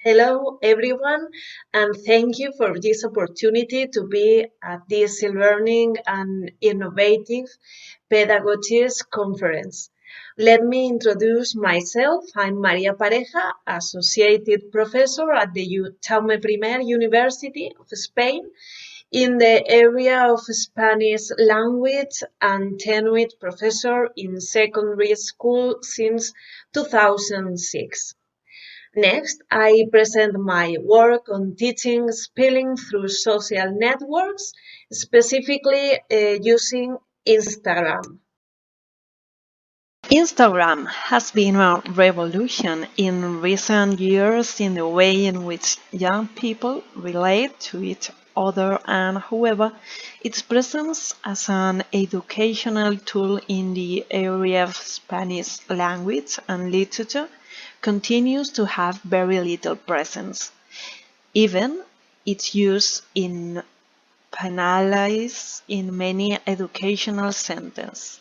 Hello, everyone, and thank you for this opportunity to be at this learning and innovative Pedagogies conference. Let me introduce myself. I'm Maria Pareja, Associated Professor at the Jaume I University of Spain in the area of Spanish language and tenured professor in secondary school since 2006. Next, I present my work on teaching spelling through social networks, specifically using Instagram. Instagram has been a revolution in recent years in the way in which young people relate to each other and, however, its presence as an educational tool in the area of Spanish language and literature continues to have very little presence. Even its use in penalized in many educational centers.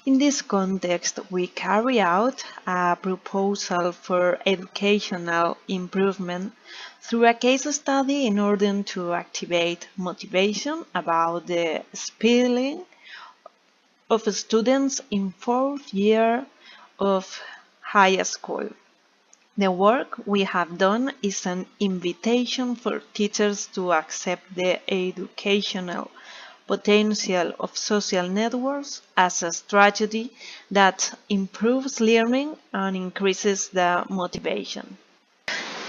In this context, we carry out a proposal for educational improvement through a case study in order to activate motivation about the spelling of students in fourth year of high school. The work we have done is an invitation for teachers to accept the educational potential of social networks as a strategy that improves learning and increases the motivation.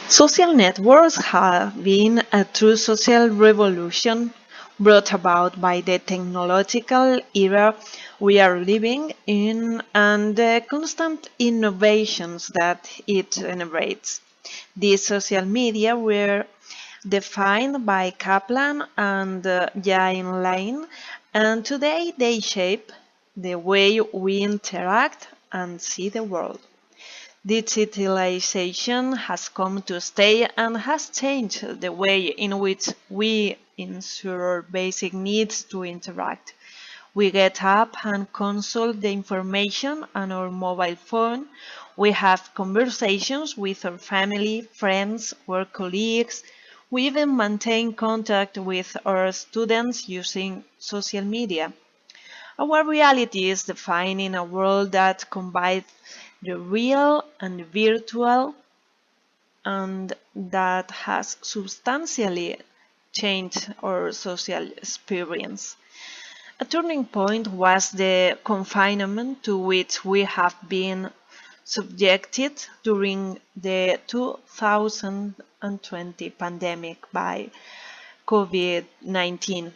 Social networks have been a true social revolution brought about by the technological era we are living in and the constant innovations that it generates. These social media were defined by Kaplan and Jain Lane, and today they shape the way we interact and see the world. Digitalization has come to stay and has changed the way in which we ensure basic needs to interact. We get up and consult the information on our mobile phone. We have conversations with our family, friends, work colleagues. We even maintain contact with our students using social media. Our reality is defined in a world that combines the real and the virtual and that has substantially changed our social experience. A turning point was the confinement to which we have been subjected during the 2020 pandemic by COVID-19.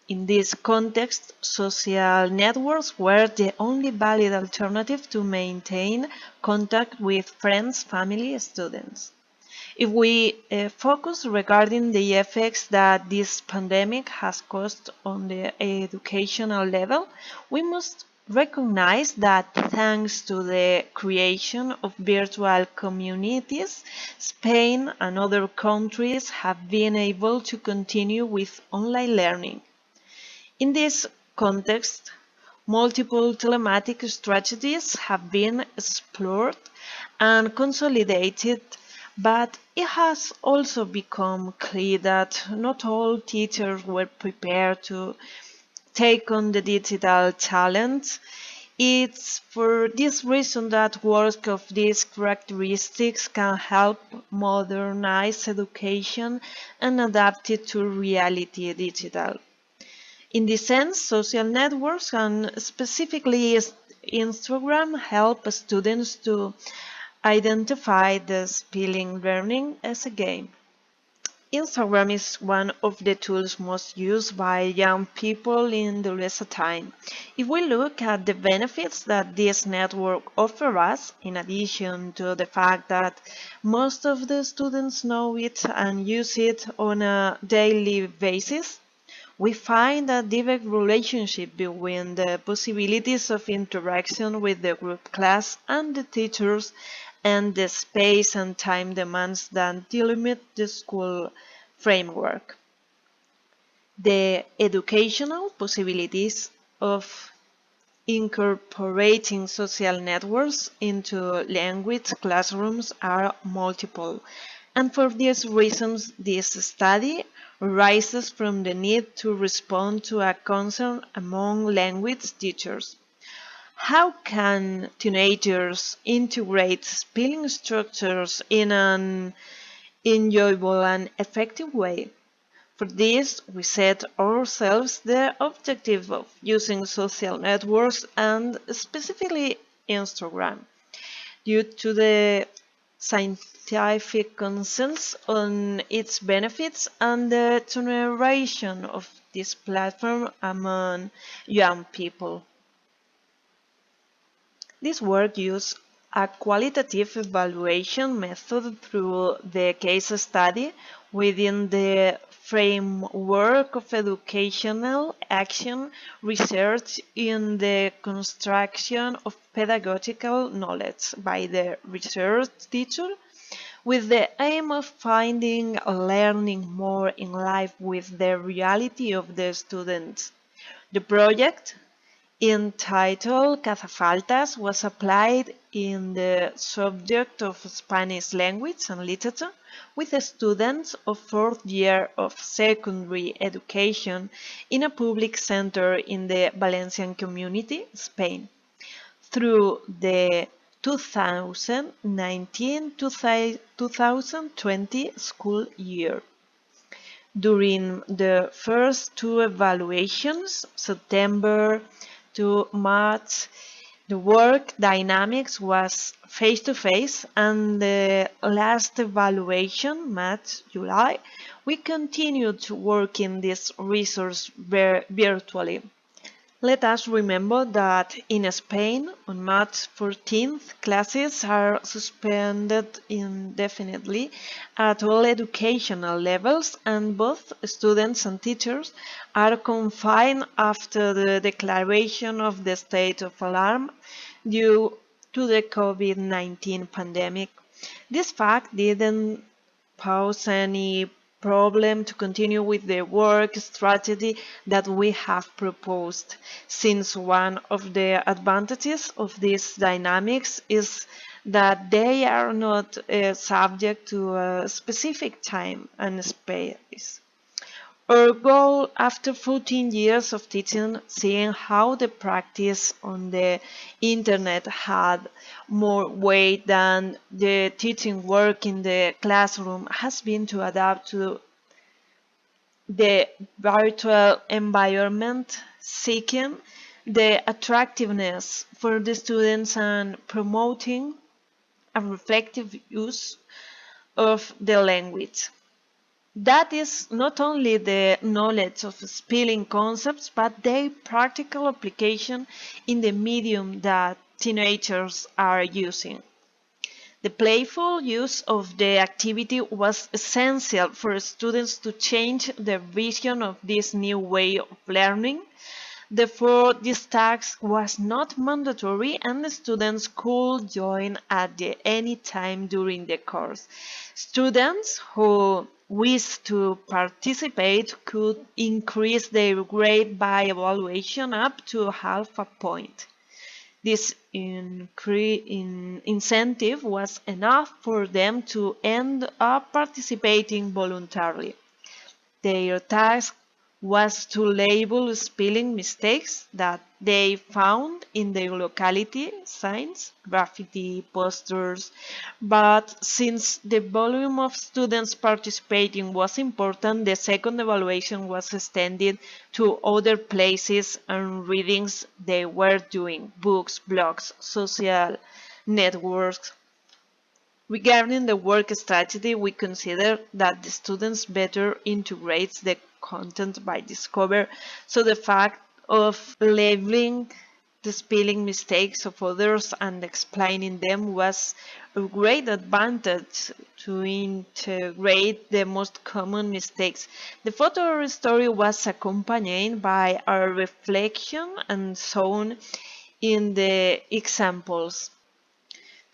In this context, social networks were the only valid alternative to maintain contact with friends, family, students. If we focus regarding the effects that this pandemic has caused on the educational level, we must recognize that thanks to the creation of virtual communities, Spain and other countries have been able to continue with online learning. In this context, multiple telematic strategies have been explored and consolidated, but it has also become clear that not all teachers were prepared to take on the digital challenge. It's for this reason that work of these characteristics can help modernize education and adapt it to reality digital. In this sense, social networks and specifically Instagram help students to identify the spelling learning as a game. Instagram is one of the tools most used by young people in the recent time. If we look at the benefits that this network offers us, in addition to the fact that most of the students know it and use it on a daily basis, we find a direct relationship between the possibilities of interaction with the group class and the teachers and the space and time demands that delimit the school framework. The educational possibilities of incorporating social networks into language classrooms are multiple, And for these reasons, this study arises from the need to respond to a concern among language teachers. How can teenagers integrate spelling structures in an enjoyable and effective way? For this, we set ourselves the objective of using social networks and specifically Instagram. Due to the scientific consensus on its benefits and the toleration of this platform among young people. This work used a qualitative evaluation method through the case study within the framework of educational action research in the construction of pedagogical knowledge by the research teacher with the aim of finding learning more in line with the reality of the students. The project entitled Cazafaltas was applied in the subject of Spanish language and literature with students of fourth year of secondary education in a public center in the Valencian community, Spain, through the 2019-2020 school year. During the first two evaluations, September to March, the work dynamics was face-to-face, and the last evaluation, March, July, we continued to work in this resource virtually. Let us remember that in Spain, on March 14th, classes are suspended indefinitely at all educational levels, and both students and teachers are confined after the declaration of the state of alarm due to the COVID-19 pandemic. This fact didn't pose any problem to continue with the work strategy that we have proposed, since one of the advantages of these dynamics is that they are not subject to a specific time and space. Our goal after 14 years of teaching, seeing how the practice on the internet had more weight than the teaching work in the classroom, has been to adapt to the virtual environment, seeking the attractiveness for the students and promoting a reflective use of the language. That is not only the knowledge of spelling concepts, but their practical application in the medium that teenagers are using. The playful use of the activity was essential for students to change their vision of this new way of learning. Therefore, this task was not mandatory and the students could join at any time during the course. Students who wished to participate could increase their grade by evaluation up to half a point. This incentive was enough for them to end up participating voluntarily. Their task was to label spelling mistakes that they found in their locality, signs, graffiti, posters, but since the volume of students participating was important, the second evaluation was extended to other places and readings they were doing, books, blogs, social networks. Regarding the work strategy, we consider that the students better integrates the content by discover, so the fact of labeling the spelling mistakes of others and explaining them was a great advantage to integrate the most common mistakes. The photo story was accompanied by a reflection and shown in the examples.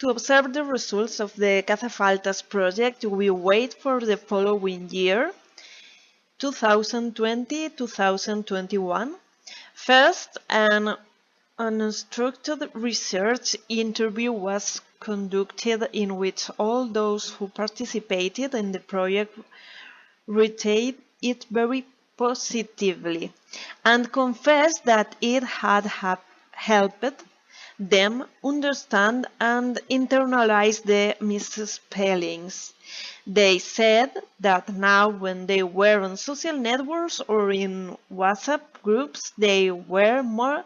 To observe the results of the Cazafaltas project, we wait for the following year, 2020-2021. First, an unstructured research interview was conducted in which all those who participated in the project rated it very positively and confessed that it had helped them understand and internalize the misspellings. They said that now, when they were on social networks or in WhatsApp groups, they were more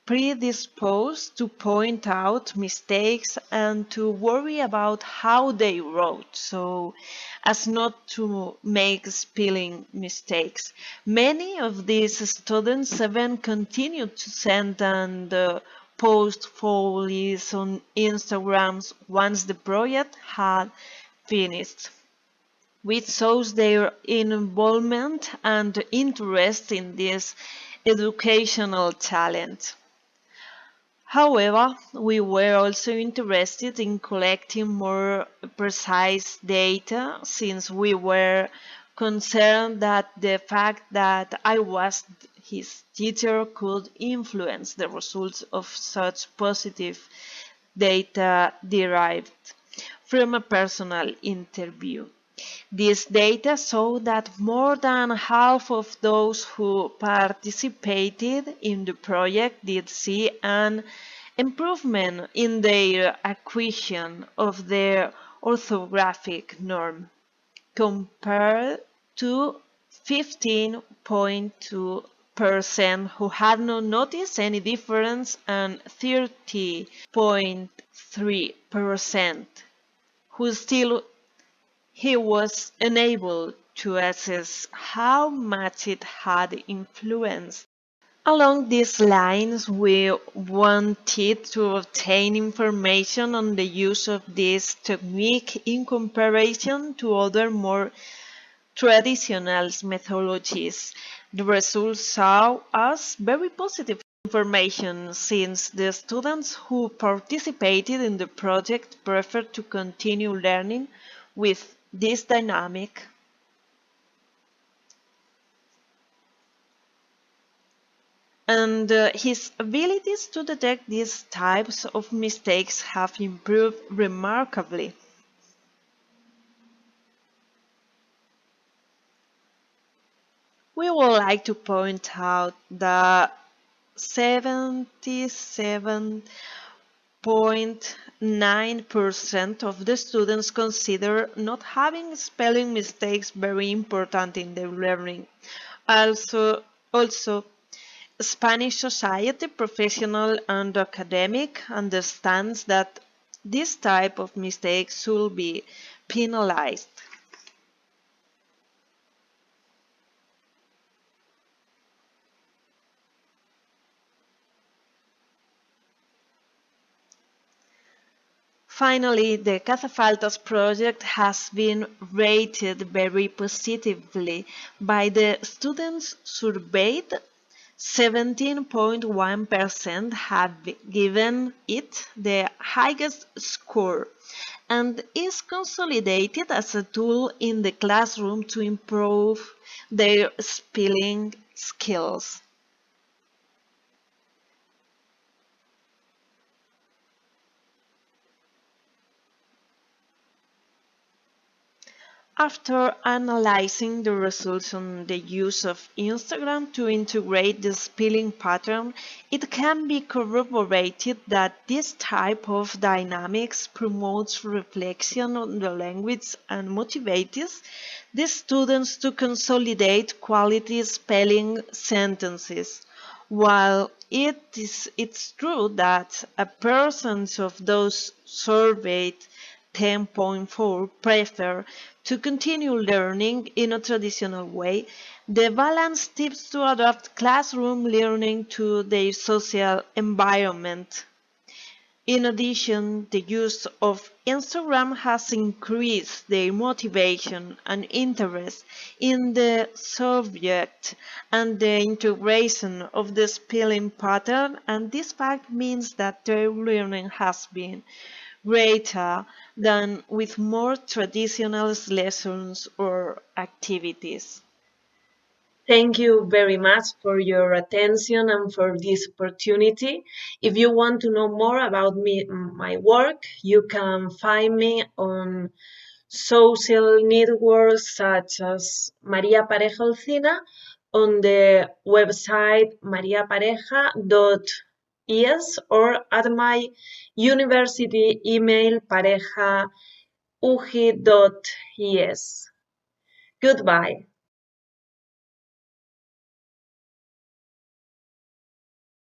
predisposed to point out mistakes and to worry about how they wrote, so as not to make spelling mistakes. Many of these students even continued to send and post follies on Instagrams once the project had finished, which shows their involvement and interest in this educational talent. However, we were also interested in collecting more precise data, since we were concerned that the fact that I was his teacher could influence the results of such positive data derived from a personal interview. This data show that more than half of those who participated in the project did see an improvement in their acquisition of their orthographic norm, compared to 15.2% who had not noticed any difference and 30.3% who still he was unable to assess how much it had influenced. Along these lines, we wanted to obtain information on the use of this technique in comparison to other more traditional methodologies. The results show us very positive information, since the students who participated in the project preferred to continue learning with this dynamic, and his abilities to detect these types of mistakes have improved remarkably. We would like to point out that 77.9% of the students consider not having spelling mistakes very important in their learning. Also, Spanish society, professional and academic, understands that this type of mistakes should be penalized. Finally, the Cazafaltas project has been rated very positively by the students surveyed. 17.1% have given it the highest score, and is consolidated as a tool in the classroom to improve their spelling skills. After analyzing the results on the use of Instagram to integrate the spelling pattern, it can be corroborated that this type of dynamics promotes reflection on the language and motivates the students to consolidate quality spelling sentences. While it's true that a percent of those surveyed, 10.4, prefer to continue learning in a traditional way, the balance tips to adapt classroom learning to their social environment. In addition, the use of Instagram has increased their motivation and interest in the subject and the integration of the spelling pattern, and this fact means that their learning has been greater than with more traditional lessons or activities. Thank you very much for your attention and for this opportunity. If you want to know more about me, my work, you can find me on social networks such as Maria Pareja Alcina on the website mariapareja.es or at my university email parejaugi.es. Goodbye.